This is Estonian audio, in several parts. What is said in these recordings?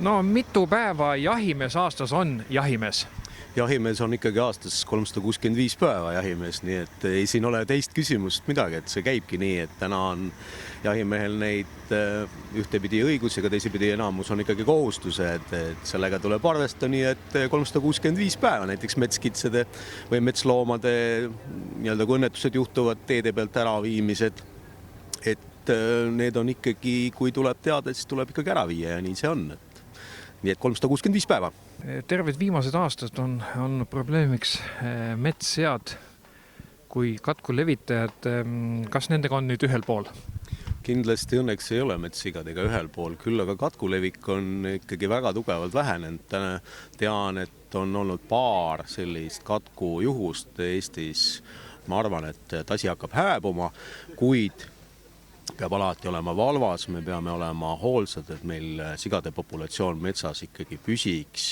No mitu päeva jahimees aastas on jahimees? Jahimees on ikkagi aastas 365 päeva jahimees, nii et ei siin ole teist küsimust midagi, et see käibki nii, et täna on jahimehel neid ühtepidi õigusega, teisipidi enamus on ikkagi kohustused, et sellega tuleb arvestada nii, et 365 päeva näiteks metskitsede või metsloomade nii-öelda kui õnnetused juhtuvad teede pealt äraviimised, et need on ikkagi, kui tuleb teada, siis tuleb ikkagi ära viia ja nii see on. Nii et 365 päeva. Terved viimased aastad on probleemiks metssead kui katku levitajad. Kas nendega on nüüd ühel pool? Kindlasti õnneks ei ole metssigadega ühel pool, küll aga katkulevik on ikkagi väga tugevalt vähenenud. Tean, et on olnud paar sellist katkujuhust Eestis. Ma arvan, et asi hakkab hääbuma, kuid peab alati olema valvas, me peame olema hoolsad, et meil sigade populatsioon metsas ikkagi püsiks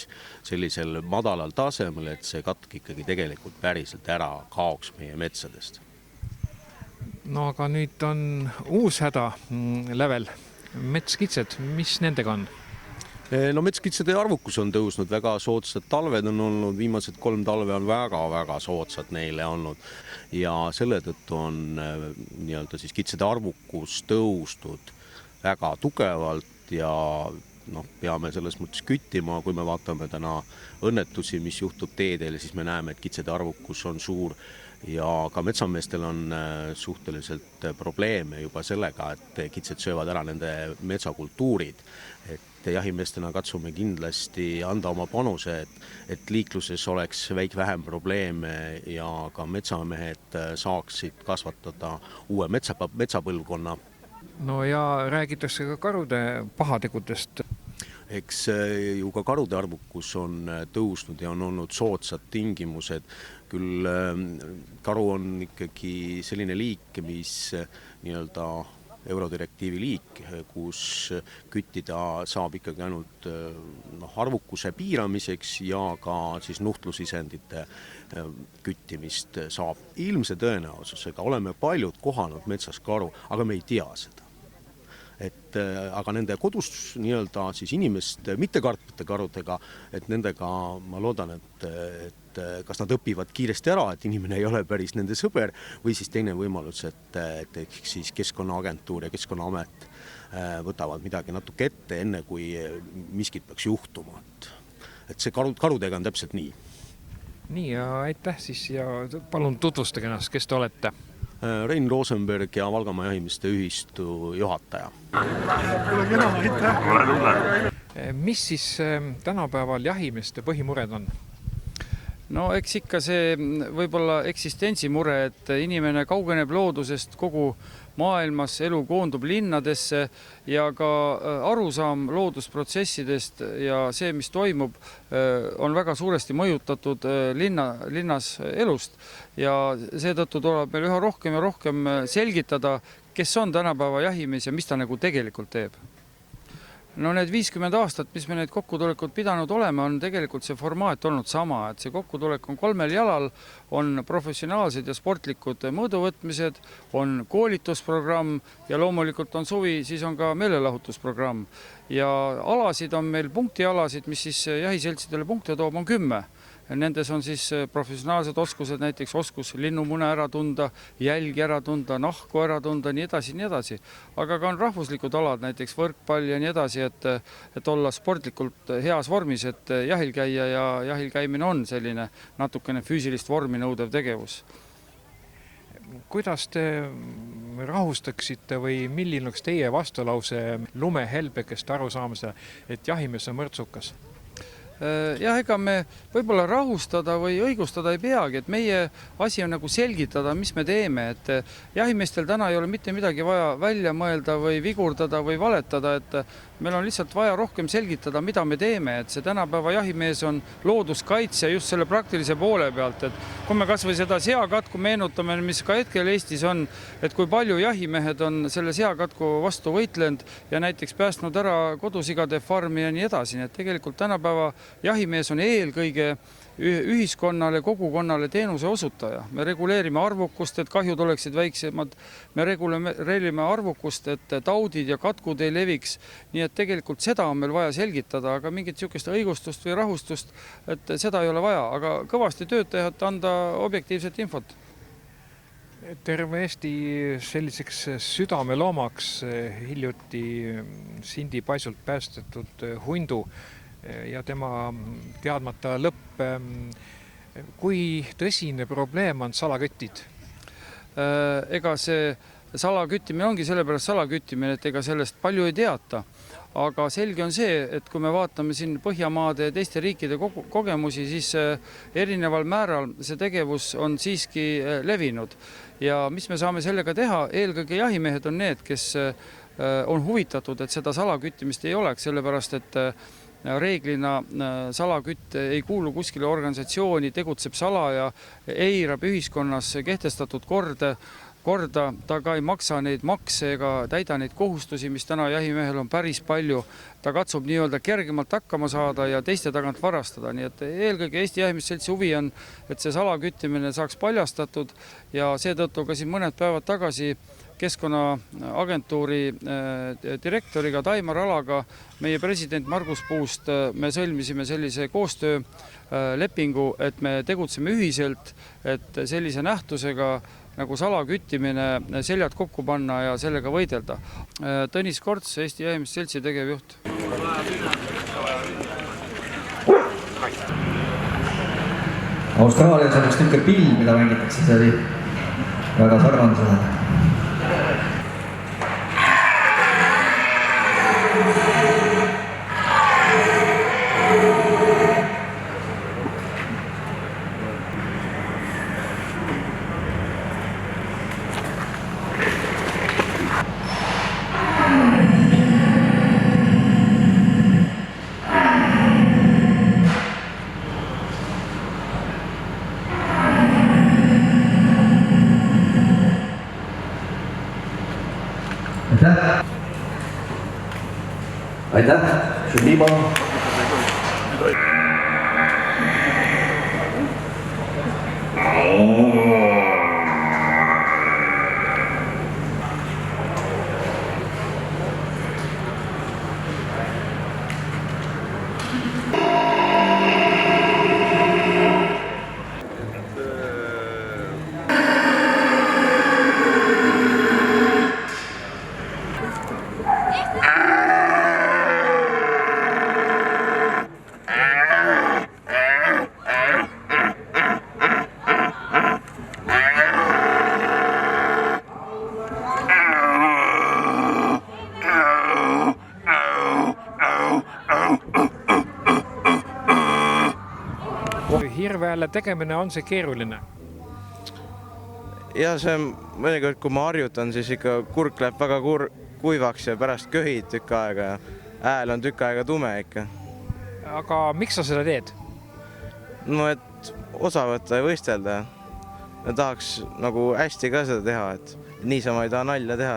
sellisel madalal tasemel, et see katk ikkagi tegelikult päriselt ära kaoks meie metsadest. No aga nüüd on uus häda lävel. Metskitsed, mis nendega on? No metskitsede arvukus on tõusnud, väga soodsad talved on olnud, viimased 3 talve on väga soodsad neile olnud ja selle tõttu on nii-öelda siis kitsede arvukus tõustud väga tugevalt ja peame selles mõttes küttima, kui me vaatame täna õnnetusi, mis juhtub teedel, siis me näeme, et kitsede arvukus on suur ja ka metsameestel on suhteliselt probleeme juba sellega, et kitsed söövad ära nende metsakultuurid. Et jahimeestena katsume kindlasti anda oma panuse, et liikluses oleks vähem probleeme ja ka metsamehed saaksid kasvatada uue metsapõlvkonna. No ja räägitakse ka karude pahategudest. Eks ju ka karude arvukus on tõusnud ja on olnud soodsad tingimused. Küll karu on ikkagi selline liik, mis nii-öelda eurodirektiivi liik, kus küttida saab ikkagi ainult arvukuse piiramiseks ja ka siis nuhtlusisendite küttimist saab. Ilmse tõenäosusega oleme paljud kohanud metsas karu, aga me ei tea seda. Aga nende kodus nii-öelda siis inimest mittekartvate karudega, et nendega ma loodan, et kas nad õpivad kiiresti ära, et inimene ei ole päris nende sõber või siis teine võimalus, et siis Keskkonnaagentuur ja Keskkonnaamet võtavad midagi natuke ette, enne kui miskit peaks juhtuma. Et see karudega on täpselt nii. Nii ja aitäh siis ja palun tutvustage ennast, kes te olete? Rein Rosenberg ja Valgamaa jahimeeste ühistu juhataja. Mis siis tänapäeval jahimeeste põhimured on? No eks ikka see võib-olla eksistentsimure, et inimene kaugeneb loodusest, kogu maailmas elu koondub linnadesse ja ka arusaam loodusprotsessidest ja see, mis toimub, on väga suuresti mõjutatud linnas elust ja seetõttu tuleb meil üha rohkem ja rohkem selgitada, kes on tänapäeva jahimees ja mis ta nagu tegelikult teeb. No need 50 aastat, mis me need kokkutulekut pidanud oleme, on tegelikult see formaat olnud sama, et see kokkutulek on 3 jalal, on professionaalsed ja sportlikud mõõduvõtmised, on koolitusprogramm ja loomulikult on suvi, siis on ka meelelahutusprogramm. Ja alasid on meil punktialasid, mis siis jahiseltsidele punkte toob, on 10. Nendes on siis professionaalsed oskused, näiteks oskus linnumune ära tunda, jälgi ära tunda, nahku ära tunda, nii edasi. Aga ka on rahvuslikud alad, näiteks võrkpall ja nii edasi, et olla sportlikult heas vormis, et jahil käia ja jahil käimine on selline natukene füüsilist vormi nõudev tegevus. Kuidas te rahustaksite või milline oleks teie vastulause lumehelbekest arusaamisele, et jahimees on mõrtsukas? Jah, ega me võib-olla rahustada või õigustada ei peagi, et meie asi on nagu selgitada, mis me teeme, et jahimeestel täna ei ole mitte midagi vaja välja mõelda või vigurdada või valetada, et meil on lihtsalt vaja rohkem selgitada, mida me teeme, et see tänapäeva jahimees on looduskaitse just selle praktilise poole pealt, et kui me kas või seda seakatku meenutame, mis ka hetkel Eestis on, et kui palju jahimehed on selle seakatku vastu võitlenud ja näiteks päästnud ära kodusigade farmi ja nii edasi, et tegelikult tänapäeva jahimees on eelkõige ühiskonnale, kogukonnale teenuse osutaja. Me reguleerime arvukust, et kahjud oleksid väiksemad. Me reguleerime arvukust, et taudid ja katkud ei leviks. Nii et tegelikult seda on meil vaja selgitada, aga mingit niisugust õigustust või rahustust, et seda ei ole vaja, aga kõvasti töötajad anda objektiivset infot. Terve Eesti selliseks südameloomaks hiljuti Sindi paisult päästetud hundu ja tema teadmata lõpp. Kui tõsine probleem on salakütid? Ega see salaküttimine ongi sellepärast salaküttimine, et ega sellest palju ei teata. Aga selge on see, et kui me vaatame siin Põhjamaade ja teiste riikide kogemusi, siis erineval määral see tegevus on siiski levinud. Ja mis me saame sellega teha? Eelkõige jahimehed on need, kes on huvitatud, et seda salaküttimist ei oleks, sellepärast et reeglina salakütt ei kuulu kuskile organisatsiooni, tegutseb salaja, eirab ühiskonnas kehtestatud korda, ta ka ei maksa neid makse ega täida neid kohustusi, mis täna jahimehel on päris palju. Ta katsub nii-öelda kergemalt hakkama saada ja teiste tagant varastada. Nii et eelkõige Eesti Jahimeeste Seltsi huvi on, et see salaküttimine saaks paljastatud ja seetõttu ka siin mõned päevad tagasi Keskkonnaagentuuri direktoriga Taimar Alaga, meie president Margus Puust, me sõlmisime sellise koostöölepingu, et me tegutseme ühiselt, et sellise nähtusega nagu salaküttimine seljad kokku panna ja sellega võidelda. Tõnis Korts, Eesti Jahimeeste Seltsi tegevjuht. Austraalias on üks niisugune pill, mida mängitakse, see oli väga sarnane sellele. Aitäh, Šudiba. Hirveälle tegemine on see keeruline? Ja see mõnikord, kui ma harjutan, siis ikka kurk läheb väga kuivaks ja pärast köhid tükk aega ja hääl on tükk aega tume ikka. Aga miks sa seda teed? No, et osa võtta ja võistelda. Ja tahaks nagu hästi ka seda teha, et niisama ei taha nalja teha.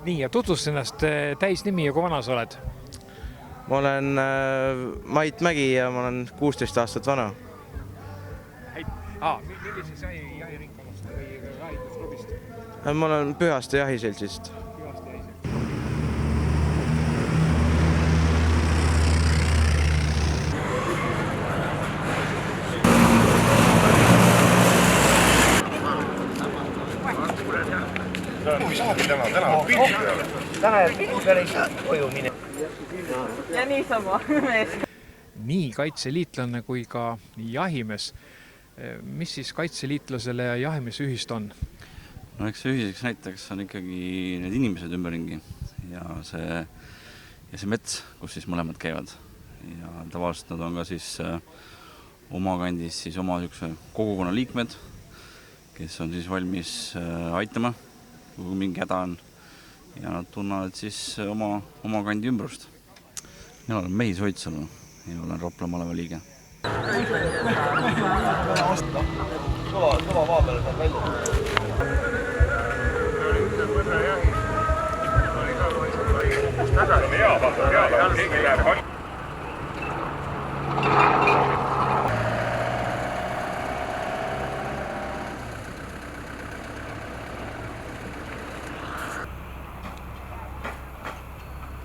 Nii, ja tutvust ennast täisnimi ja kui vana sa oled? Ma olen Mait Mägi ja ma olen 16 aastat vana. Millises jahiringkonnast või jahitusklubist? Ma olen Pühaste Jahiseltsist. Täna päris koju mine. Ja niisama mees. Nii kaitseliitlane kui ka jahimees. Mis siis kaitseliitlasele ja jahimees ühist on? No eks see ühiseks näiteks on ikkagi need inimesed ümberringi ja see mets, kus siis mõlemad käivad. Ja tavaliselt nad on ka siis oma kandis siis oma kogukonna liikmed, kes on siis valmis aitama, kui mingi häda on. Ja nad tunnevad siis oma kandi ümbrust. Mina olen Mehis Hoitsalu ja olen Rapla maleva liige. Kõva maa peale saab välja.